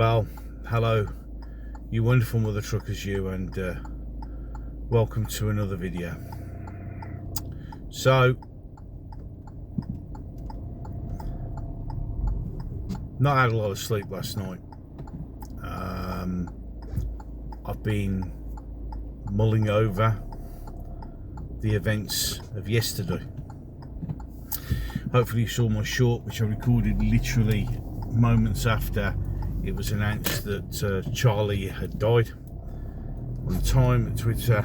Well, hello, you wonderful mother truckers, you, and welcome to another video. So, not had a lot of sleep last night. I've been mulling over the events of yesterday. Hopefully you saw my short, which I recorded literally moments after it was announced that Charlie had died. On the time at Twitter,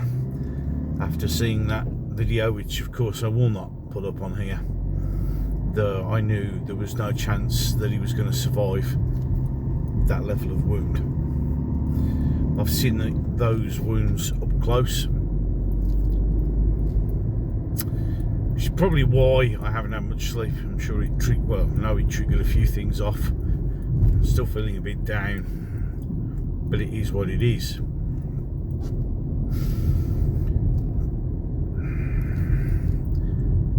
after seeing that video, which of course I will not put up on here, I knew there was no chance that he was going to survive that level of wound. I've seen those wounds up close, which is probably why I haven't had much sleep. I'm sure it triggered a few things off. I'm still feeling a bit down, but it is what it is.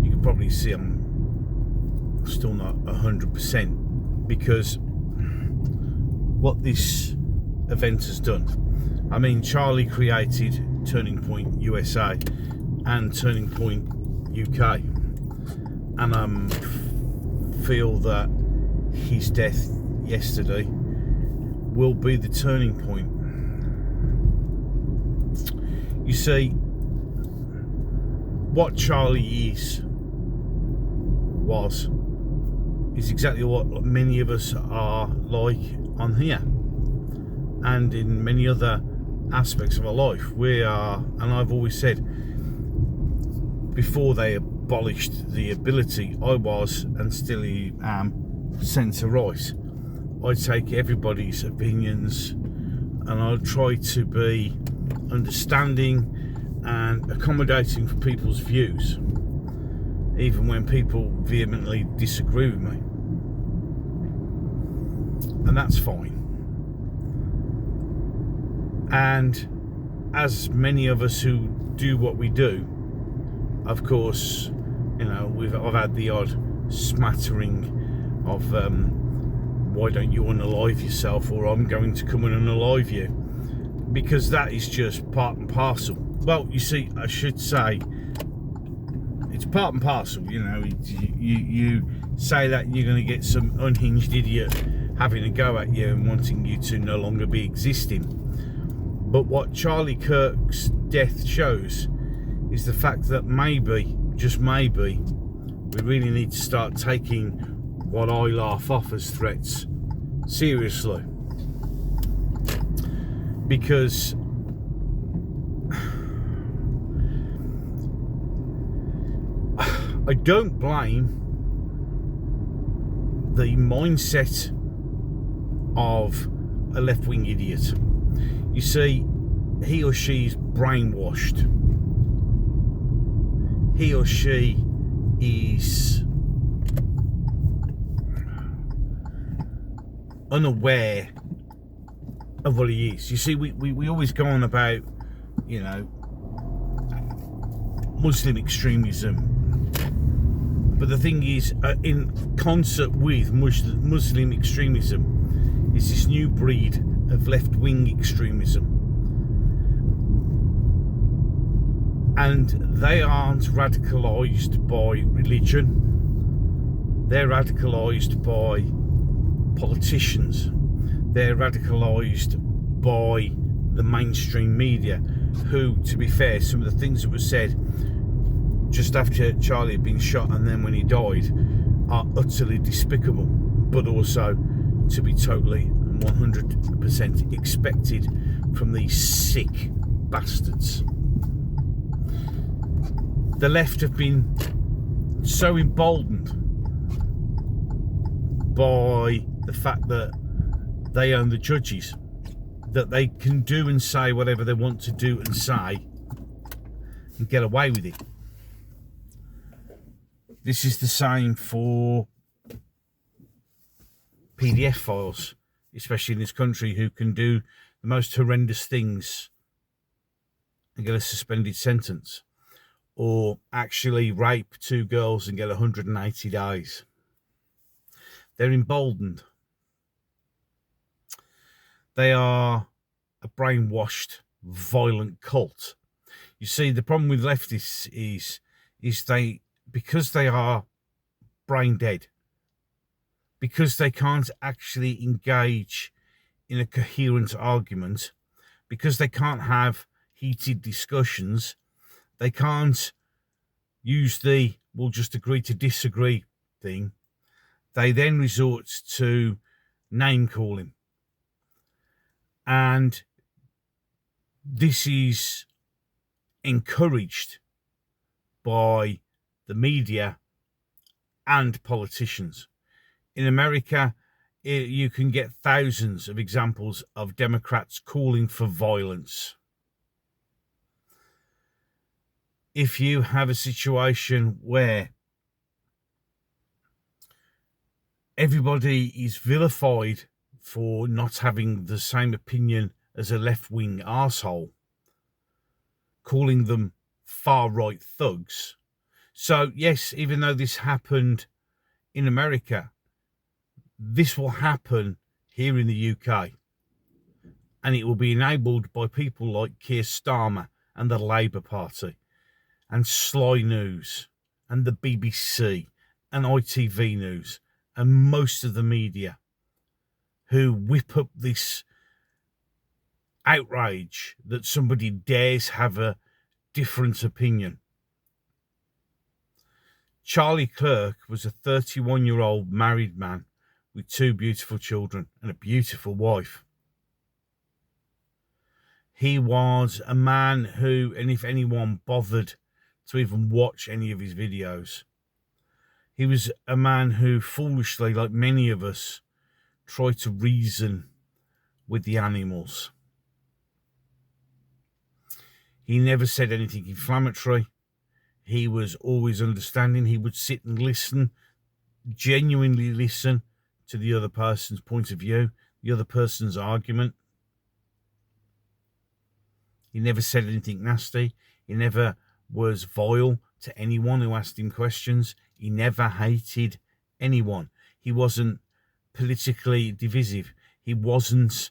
You can probably see I'm still not 100% because what this event has done. I mean, Charlie created Turning Point USA and Turning Point UK, and I feel that his death yesterday will be the turning point. You see, what Charlie was exactly what many of us are like on here and in many other aspects of our life. We are, and I've always said, before they abolished the ability, I was and still am centre right. I take everybody's opinions and I'll try to be understanding and accommodating for people's views, even when people vehemently disagree with me, and that's fine. And as many of us who do what we do, of course, you know, I've had the odd smattering of why don't you unalive yourself, or I'm going to come and unalive you, because that is just part and parcel. Well, you see, I should say it's part and parcel. You know, you say that you're going to get some unhinged idiot having a go at you and wanting you to no longer be existing. But what Charlie Kirk's death shows is the fact that maybe, just maybe, we really need to start taking what I laugh off as threats seriously. Because I don't blame the mindset of a left-wing idiot. You see, he or she's brainwashed. He or she is unaware of what he is. You see, we always go on about, you know, Muslim extremism. But the thing is, in concert with Muslim extremism is this new breed of left-wing extremism. And they aren't radicalised by religion. They're radicalised by politicians. They're radicalised by the mainstream media, who, to be fair, some of the things that were said just after Charlie had been shot and then when he died are utterly despicable, but also, to be totally 100% expected from these sick bastards. The left have been so emboldened by the fact that they own the judges, that they can do and say whatever they want to do and say and get away with it. This is the same for PDF files, especially in this country, who can do the most horrendous things and get a suspended sentence, or actually rape 2 girls and get 180 days. They're emboldened. They are a brainwashed, violent cult. You see, the problem with leftists is they, because they are brain dead, because they can't actually engage in a coherent argument, because they can't have heated discussions, they can't use the we'll just agree to disagree thing, they then resort to name calling. And this is encouraged by the media and politicians. In America, you can get thousands of examples of Democrats calling for violence. If you have a situation where everybody is vilified for not having the same opinion as a left-wing arsehole, calling them far-right thugs. So, yes, even though this happened in America, this will happen here in the UK. And it will be enabled by people like Keir Starmer and the Labour Party and Sly News and the BBC and ITV News and most of the media, who whip up this outrage that somebody dares have a different opinion. Charlie Kirk was a 31-year-old married man with 2 beautiful children and a beautiful wife. He was a man who, and if anyone bothered to even watch any of his videos, he was a man who foolishly, like many of us, tried to reason with the animals. He never said anything inflammatory. He was always understanding. He would sit and listen, genuinely listen to the other person's point of view, the other person's argument. He never said anything nasty. He never was vile to anyone who asked him questions. He never hated anyone. He wasn't politically divisive. He wasn't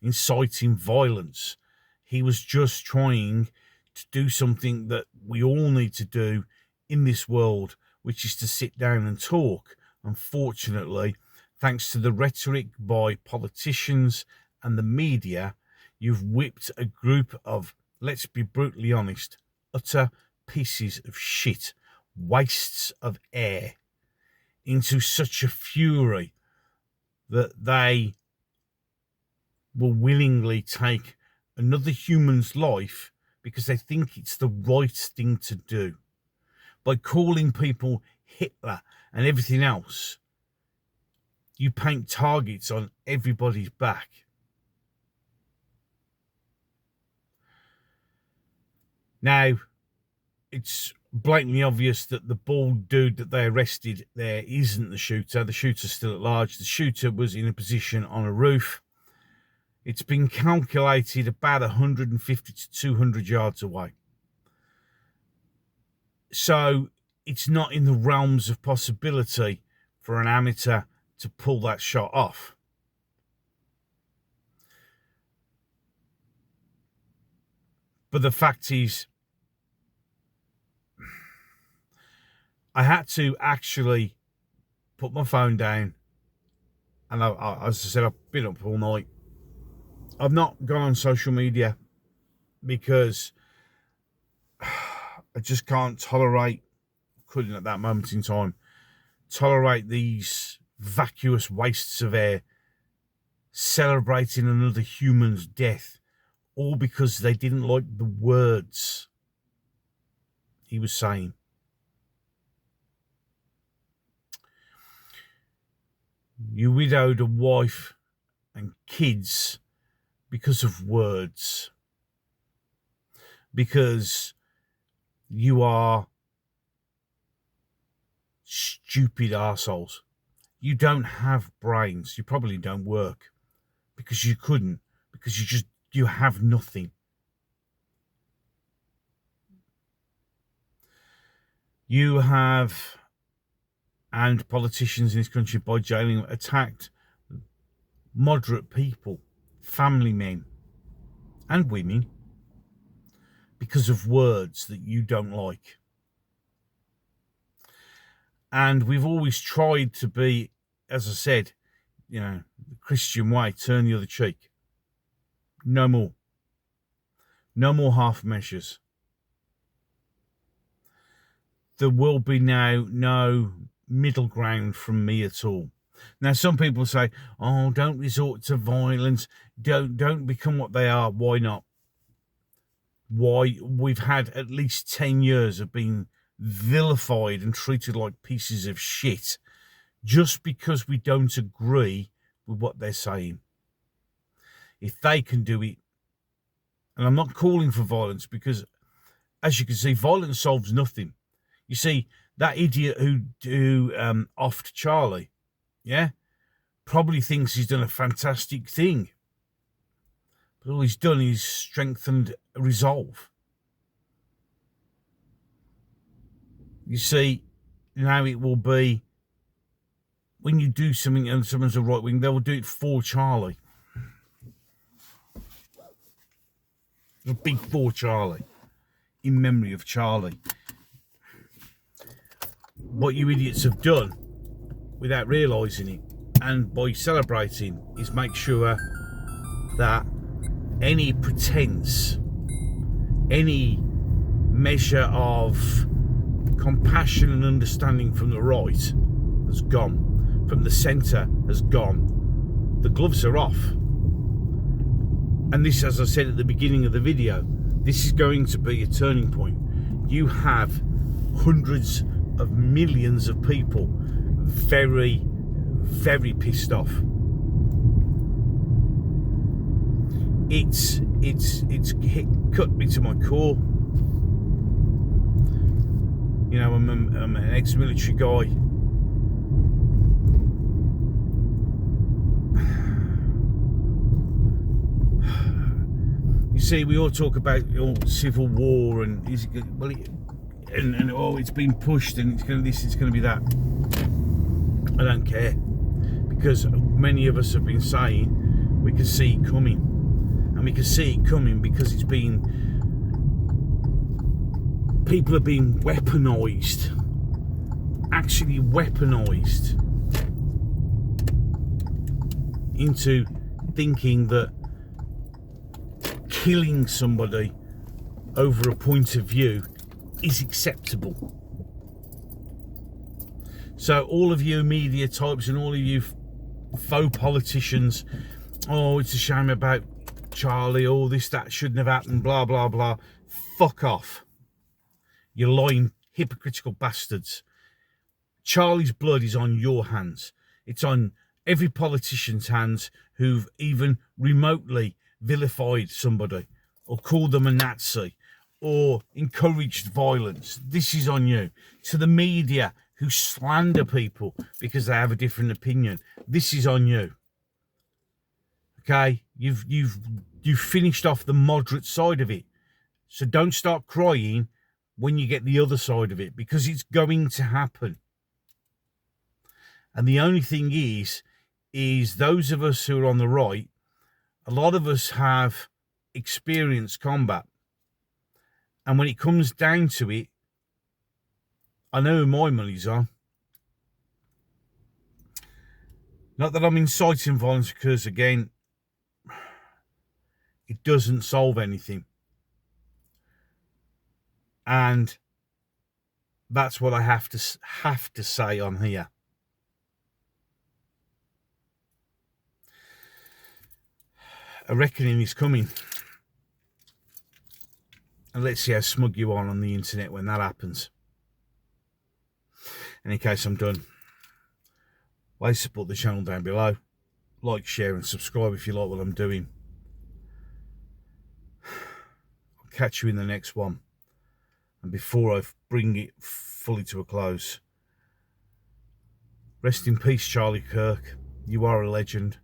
inciting violence. He was just trying to do something that we all need to do in this world, which is to sit down and talk. Unfortunately, thanks to the rhetoric by politicians and the media, you've whipped a group of, let's be brutally honest, utter pieces of shit, wastes of air, into such a fury that they will willingly take another human's life because they think it's the right thing to do. By calling people Hitler and everything else, you paint targets on everybody's back. Now, it's blatantly obvious that the bald dude that they arrested there isn't the shooter. The shooter's still at large. The shooter was in a position on a roof. It's been calculated about 150 to 200 yards away. So it's not in the realms of possibility for an amateur to pull that shot off. But the fact is, I had to actually put my phone down. And as I said, I've been up all night. I've not gone on social media because I just can't couldn't at that moment in time, tolerate these vacuous wastes of air celebrating another human's death, all because they didn't like the words he was saying. You widowed a wife and kids because of words, because you are stupid arseholes. You don't have brains. You probably don't work because you couldn't, because you have nothing. You have, and politicians in this country, by jailing, attacked moderate people family men and women because of words that you don't like. And we've always tried to be, as I said, the Christian way, turn the other cheek. No more. No more half measures. There will be now no middle ground from me at all. Now, some people say, oh, don't resort to violence. Don't become what they are. Why not? Why? We've had at least 10 years of being vilified and treated like pieces of shit just because we don't agree with what they're saying. If they can do it, and I'm not calling for violence because, as you can see, violence solves nothing. You see, that idiot who offed Charlie, yeah, probably thinks he's done a fantastic thing. But all he's done is strengthened resolve. You see, now it will be, when you do something and someone's a right wing, they will do it for Charlie. A big for Charlie, in memory of Charlie. What you idiots have done, without realising it, and by celebrating, is make sure that any pretense, any measure of compassion and understanding from the right has gone, from the centre has gone. The gloves are off. And this, as I said at the beginning of the video, this is going to be a turning point. You have hundreds of millions of people very, very pissed off. It's cut me to my core. You know, I'm an ex-military guy. You see, we all talk about civil war and it's been pushed and it's going to this, it's going to be that. I don't care, because many of us have been saying we can see it coming, and we can see it coming because people are being weaponised, actually weaponised into thinking that killing somebody over a point of view is acceptable. So all of you media types and all of you faux politicians, oh, it's a shame about Charlie, all this, that shouldn't have happened, blah, blah, blah. Fuck off. You lying, hypocritical bastards. Charlie's blood is on your hands. It's on every politician's hands who've even remotely vilified somebody or called them a Nazi or encouraged violence. This is on you. To the media who slander people because they have a different opinion, this is on you. Okay, you've finished off the moderate side of it. So don't start crying when you get the other side of it, because it's going to happen. And the only thing is those of us who are on the right, a lot of us have experienced combat. And when it comes down to it, I know who my money's on. Not that I'm inciting violence, because, again, it doesn't solve anything. And that's what I have to say on here. A reckoning is coming. And let's see how smug you are on the internet when that happens. In any case, I'm done. Please support the channel down below. Like, share and subscribe if you like what I'm doing. I'll catch you in the next one. And before I bring it fully to a close, rest in peace, Charlie Kirk. You are a legend.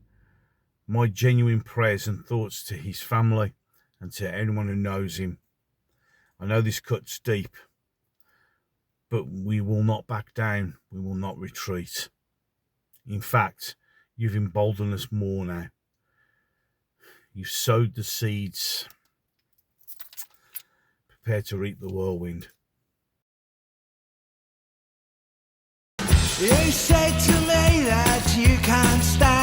My genuine prayers and thoughts to his family and to anyone who knows him. I know this cuts deep, but we will not back down. We will not retreat. In fact, you've emboldened us more now. You've sowed the seeds. Prepare to reap the whirlwind. You said to me that you can't stand